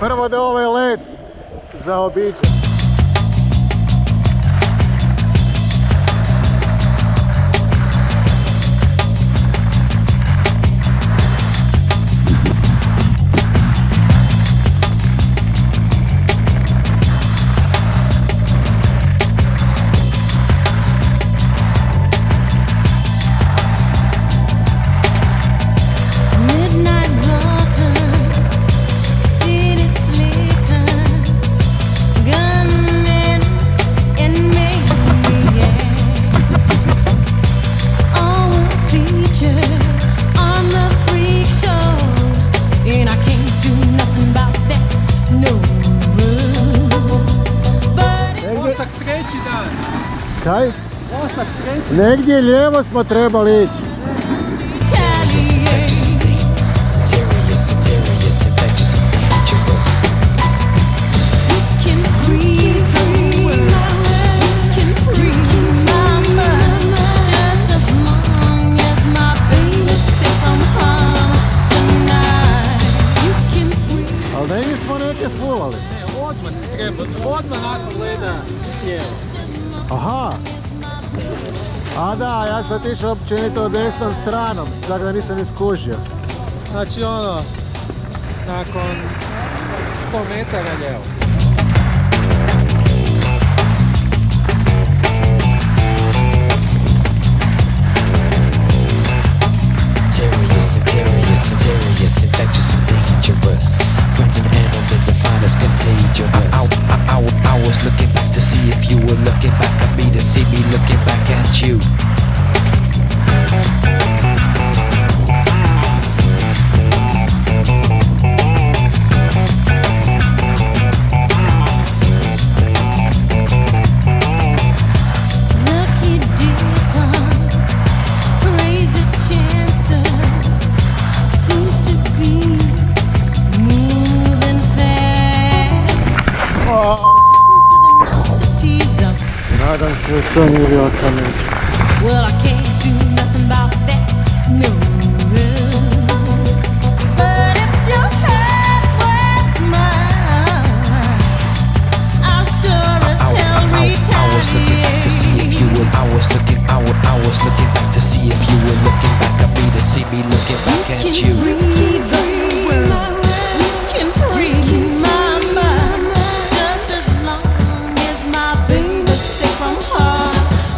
Prvo da ovaj led zaobiđe. Treći dan. Kaj? Osak treći. Negdje lijevo smo trebali ići. Ali negdje smo neke fulali. Odmah si treba, odmah nakon leda sjeo. Aha. A da, ja sam išao općenito desnom stranom, tako da nisam iskužio. Znači ono, nakon 100 metara lijevo. Serious, infectious and dangerous. Friends and enemies are fine as contagious. I was looking back to see if you were looking back at me, to see me looking back at you. Nadam se što nije bio kamen. Well, I can't do nothing about that, no. But if your head was mine, I'll sure as hell retaliate. I was looking back to see if you were. I was looking back to see if you were looking back at me, to see me looking back at you. Breathe the world. You can free my mind, just as long as my baby's safe from harm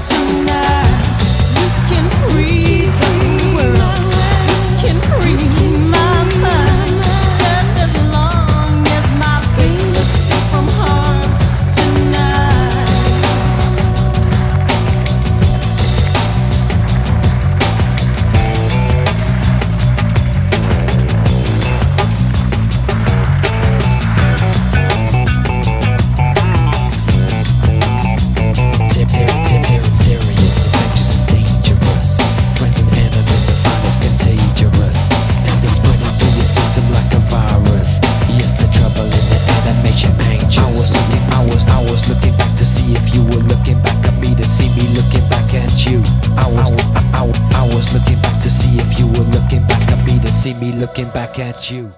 tonight. You can free the world. You can free my mind, just as long as my baby's safe from harm tonight. Serious, infectious and dangerous. Friends and enemies are fine as contagious, and they're spreading through your system like a virus. Yes, the trouble in the animation anxious. I was looking back to see if you were looking back at me, to see me looking back at you. I was looking back to see if you were looking back at me, to see me looking back at you.